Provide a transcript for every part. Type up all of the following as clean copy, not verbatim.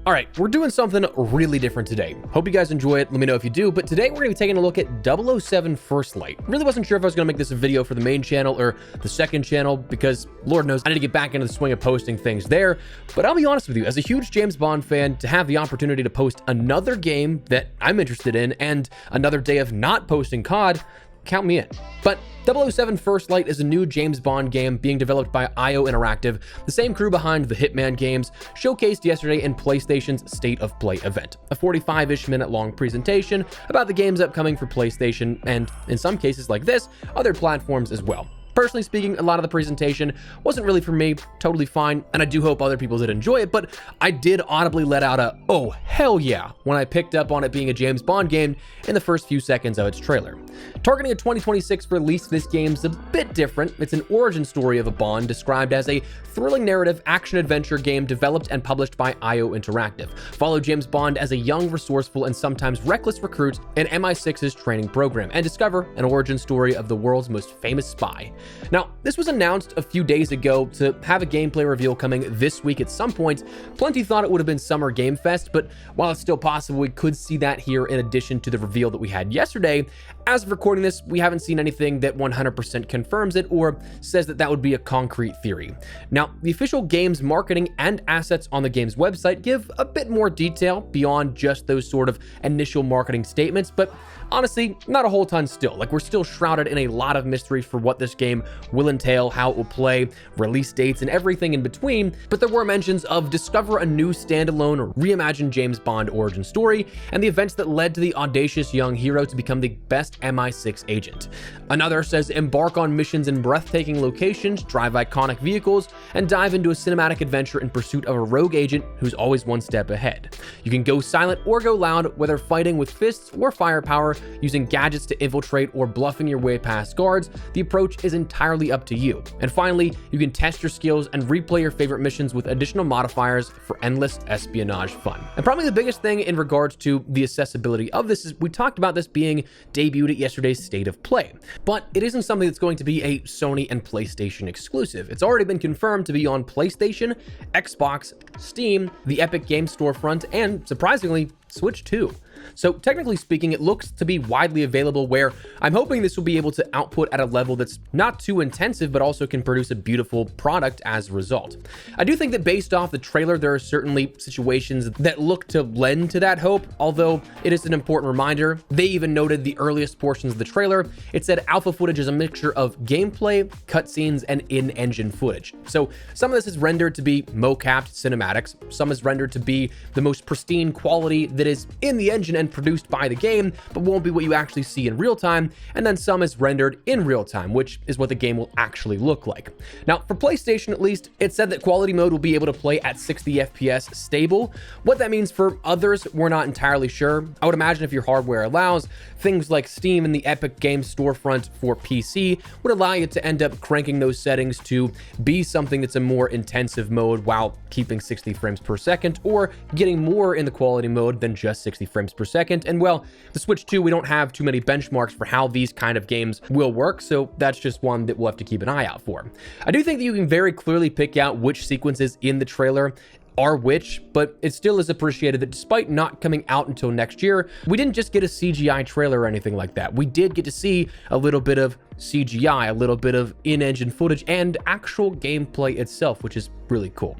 All right, we're doing something really different today. Hope you guys enjoy it. Let me know if you do. But today we're going to be taking a look at 007 First Light. Really wasn't sure if I was going to make this a video for the main channel or the second channel because Lord knows I need to get back into the swing of posting things there. But I'll be honest with you, as a huge James Bond fan, to have the opportunity to post another game that I'm interested in and another day of not posting COD, count me in. But 007 First Light is a new James Bond game being developed by IO Interactive, the same crew behind the Hitman games, showcased yesterday in PlayStation's State of Play event. A 45-ish minute long presentation about the games upcoming for PlayStation and, in some cases like this, other platforms as well. Personally speaking, a lot of the presentation wasn't really for me, totally fine, and I do hope other people did enjoy it, but I did audibly let out a, oh hell yeah, when I picked up on it being a James Bond game in the first few seconds of its trailer. Targeting a 2026 release, this game's a bit different. It's an origin story of a Bond described as a thrilling narrative action-adventure game developed and published by IO Interactive. Follow James Bond as a young, resourceful, and sometimes reckless recruit in MI6's training program and discover an origin story of the world's most famous spy. Now, this was announced a few days ago to have a gameplay reveal coming this week at some point. Plenty thought it would have been Summer Game Fest, but while it's still possible we could see that here in addition to the reveal that we had yesterday, as of recording this, we haven't seen anything that 100% confirms it or says that that would be a concrete theory. Now, the official game's marketing and assets on the game's website give a bit more detail beyond just those sort of initial marketing statements, but honestly, not a whole ton still. Like, we're still shrouded in a lot of mystery for what this game will entail, how it will play, release dates, and everything in between, but there were mentions of discover a new standalone or reimagined James Bond origin story, and the events that led to the audacious young hero to become the best MI6 agent. Another says embark on missions in breathtaking locations, drive iconic vehicles, and dive into a cinematic adventure in pursuit of a rogue agent who's always one step ahead. You can go silent or go loud, whether fighting with fists or firepower, using gadgets to infiltrate or bluffing your way past guards. The approach is entirely up to you. And finally, you can test your skills and replay your favorite missions with additional modifiers for endless espionage fun. And probably the biggest thing in regards to the accessibility of this is we talked about this being debuted at yesterday's State of Play, but it isn't something that's going to be a Sony and PlayStation exclusive. It's already been confirmed to be on PlayStation, Xbox, Steam, the Epic Games storefront, and surprisingly, Switch 2. So technically speaking, it looks to be widely available, where I'm hoping this will be able to output at a level that's not too intensive, but also can produce a beautiful product as a result. I do think that based off the trailer, there are certainly situations that look to lend to that hope, although it is an important reminder. They even noted the earliest portions of the trailer. It said alpha footage is a mixture of gameplay, cutscenes, and in-engine footage. So some of this is rendered to be mocapped cinematics, some is rendered to be the most pristine quality that is in the engine and produced by the game, but won't be what you actually see in real time, and then some is rendered in real time, which is what the game will actually look like. Now, for PlayStation at least, it said that quality mode will be able to play at 60 FPS stable. What that means for others, we're not entirely sure. I would imagine if your hardware allows, things like Steam and the Epic Games storefront for PC would allow you to end up cranking those settings to be something that's a more intensive mode while keeping 60 frames per second, or getting more in the quality mode than just 60 frames per second. And well, the Switch 2, we don't have too many benchmarks for how these kind of games will work, so that's just one that we'll have to keep an eye out for. I do think that you can very clearly pick out which sequences in the trailer are which, but it still is appreciated that despite not coming out until next year, we didn't just get a CGI trailer or anything like that. We did get to see a little bit of CGI, a little bit of in-engine footage, and actual gameplay itself, which is really cool.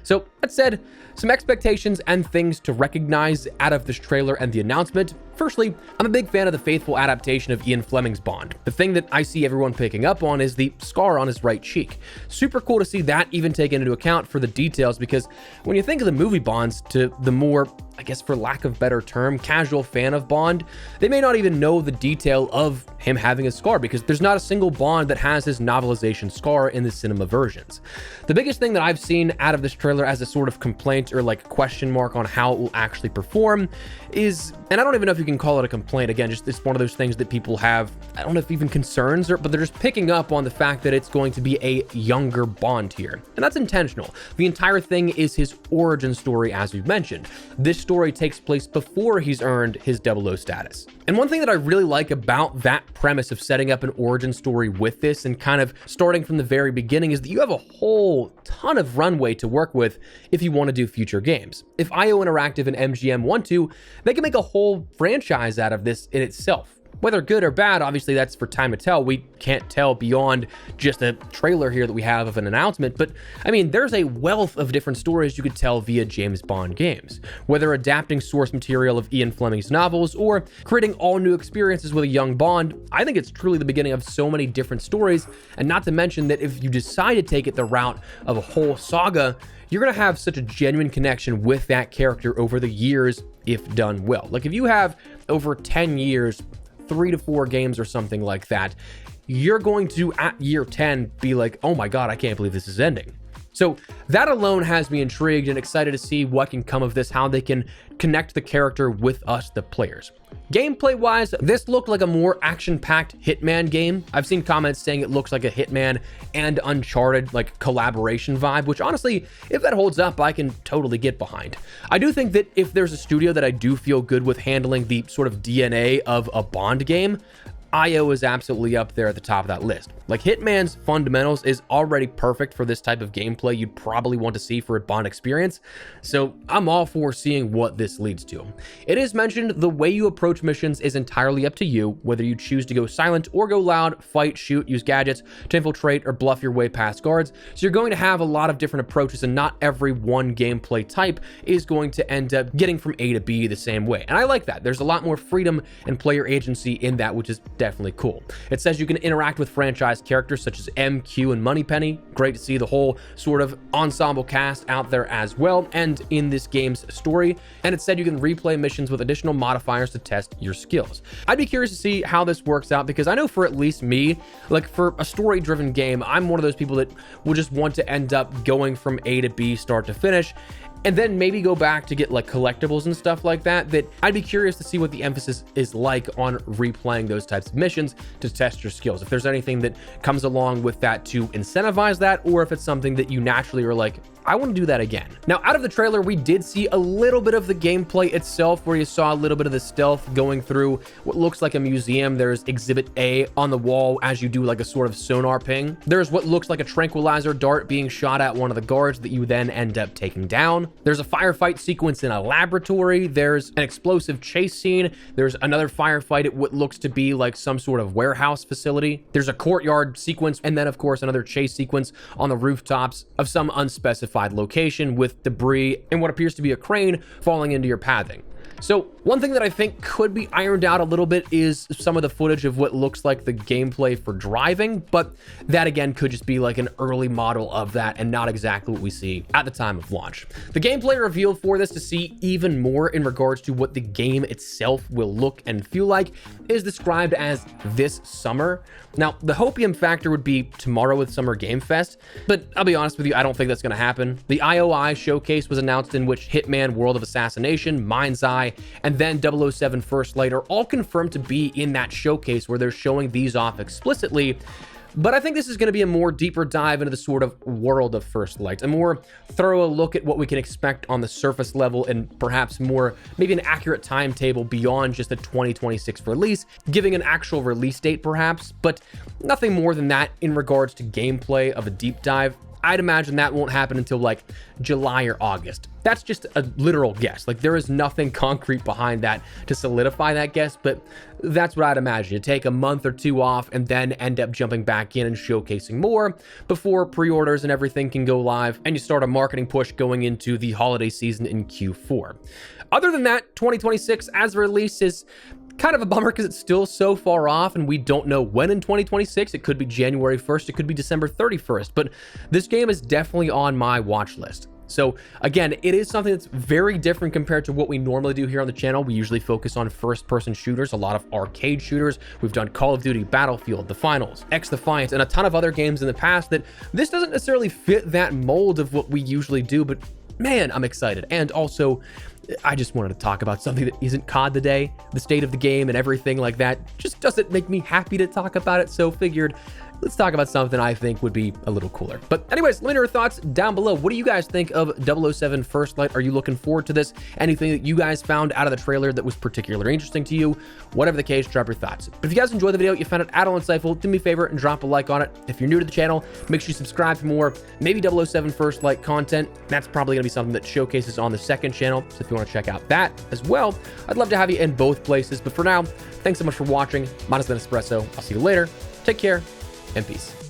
So that said, some expectations and things to recognize out of this trailer and the announcement. Firstly, I'm a big fan of the faithful adaptation of Ian Fleming's Bond. The thing that I see everyone picking up on is the scar on his right cheek. Super cool to see that even taken into account for the details, because when you think of the movie Bonds to the more, I guess for lack of a better term, casual fan of Bond, they may not even know the detail of him having a scar, because there's not a single Bond that has his novelization scar in the cinema versions. The biggest thing that I've seen out of this trailer as a sort of complaint or like question mark on how it will actually perform is, and I don't even know if you can call it a complaint, again, just it's one of those things that people have, I don't know if even concerns, but they're just picking up on the fact that it's going to be a younger Bond here. And that's intentional. The entire thing is his origin story, as we've mentioned. This story takes place before he's earned his 00 status. And one thing that I really like about that premise of setting up an origin story with this and kind of starting from the very beginning is that you have a whole ton of runway to work with if you want to do future games. If IO Interactive and MGM want to, they can make a whole franchise out of this in itself. Whether good or bad, obviously that's for time to tell. We can't tell beyond just a trailer here that we have of an announcement, but I mean, there's a wealth of different stories you could tell via James Bond games. Whether adapting source material of Ian Fleming's novels or creating all new experiences with a young Bond, I think it's truly the beginning of so many different stories, and not to mention that if you decide to take it the route of a whole saga, you're going to have such a genuine connection with that character over the years if done well. Like if you have over 10 years, 3 to 4 games or something like that, you're going to at year 10 be like, oh my God, I can't believe this is ending. So that alone has me intrigued and excited to see what can come of this, how they can connect the character with us, the players. Gameplay wise, this looked like a more action-packed Hitman game. I've seen comments saying it looks like a Hitman and Uncharted like collaboration vibe, which honestly, if that holds up, I can totally get behind. I do think that if there's a studio that I do feel good with handling the sort of DNA of a Bond game, IO is absolutely up there at the top of that list. Like Hitman's fundamentals is already perfect for this type of gameplay you'd probably want to see for a Bond experience, so I'm all for seeing what this leads to. It is mentioned the way you approach missions is entirely up to you, whether you choose to go silent or go loud, fight, shoot, use gadgets to infiltrate or bluff your way past guards, so you're going to have a lot of different approaches and not every one gameplay type is going to end up getting from A to B the same way, and I like that. There's a lot more freedom and player agency in that, which is definitely cool. It says you can interact with franchise characters such as MQ and Moneypenny. Great to see the whole sort of ensemble cast out there as well and in this game's story. And it said you can replay missions with additional modifiers to test your skills. I'd be curious to see how this works out because I know for at least me, like for a story-driven game, I'm one of those people that will just want to end up going from A to B start to finish, and then maybe go back to get like collectibles and stuff like that, that I'd be curious to see what the emphasis is like on replaying those types of missions to test your skills. If there's anything that comes along with that to incentivize that, or if it's something that you naturally are like, I want to do that again. Now, out of the trailer, we did see a little bit of the gameplay itself, where you saw a little bit of the stealth going through what looks like a museum. There's Exhibit A on the wall as you do like a sort of sonar ping. There's what looks like a tranquilizer dart being shot at one of the guards that you then end up taking down. There's a firefight sequence in a laboratory. There's an explosive chase scene. There's another firefight at what looks to be like some sort of warehouse facility. There's a courtyard sequence, and then of course another chase sequence on the rooftops of some unspecified location with debris and what appears to be a crane falling into your pathing. So one thing that I think could be ironed out a little bit is some of the footage of what looks like the gameplay for driving, but that again could just be like an early model of that and not exactly what we see at the time of launch. The gameplay revealed for this to see even more in regards to what the game itself will look and feel like is described as this summer. Now, the hopium factor would be tomorrow with Summer Game Fest, but I'll be honest with you, I don't think that's going to happen. The IOI showcase was announced in which Hitman World of Assassination, Mind's Eye, and then 007 First Light are all confirmed to be in that showcase where they're showing these off explicitly. But I think this is going to be a more deeper dive into the sort of world of First Light, a more thorough look at what we can expect on the surface level, and perhaps more, maybe an accurate timetable beyond just the 2026 release, giving an actual release date perhaps, but nothing more than that in regards to gameplay of a deep dive. I'd imagine that won't happen until like July or August. That's just a literal guess. Like there is nothing concrete behind that to solidify that guess, but that's what I'd imagine. You take a month or two off and then end up jumping back in and showcasing more before pre-orders and everything can go live, and you start a marketing push going into the holiday season in Q4. Other than that, 2026 as a release is kind of a bummer because it's still so far off and we don't know when in 2026. It could be January 1st, it could be December 31st, but this game is definitely on my watch list. So again, it is something that's very different compared to what we normally do here on the channel. We usually focus on first-person shooters, a lot of arcade shooters. We've done Call of Duty, Battlefield, The Finals, XDefiant, and a ton of other games in the past that this doesn't necessarily fit that mold of what we usually do, but man, I'm excited. And also, I just wanted to talk about something that isn't COD today. The state of the game and everything like that just doesn't make me happy to talk about it, so figured let's talk about something I think would be a little cooler. But anyways, let me know your thoughts down below. What do you guys think of 007 First Light? Are you looking forward to this? Anything that you guys found out of the trailer that was particularly interesting to you? Whatever the case, drop your thoughts. But if you guys enjoyed the video, you found it at all insightful, do me a favor and drop a like on it. If you're new to the channel, make sure you subscribe for more, maybe 007 First Light content. That's probably gonna be something that showcases on the second channel. So if you wanna check out that as well, I'd love to have you in both places. But for now, thanks so much for watching. Mine has been Espresso. I'll see you later. Take care and peace.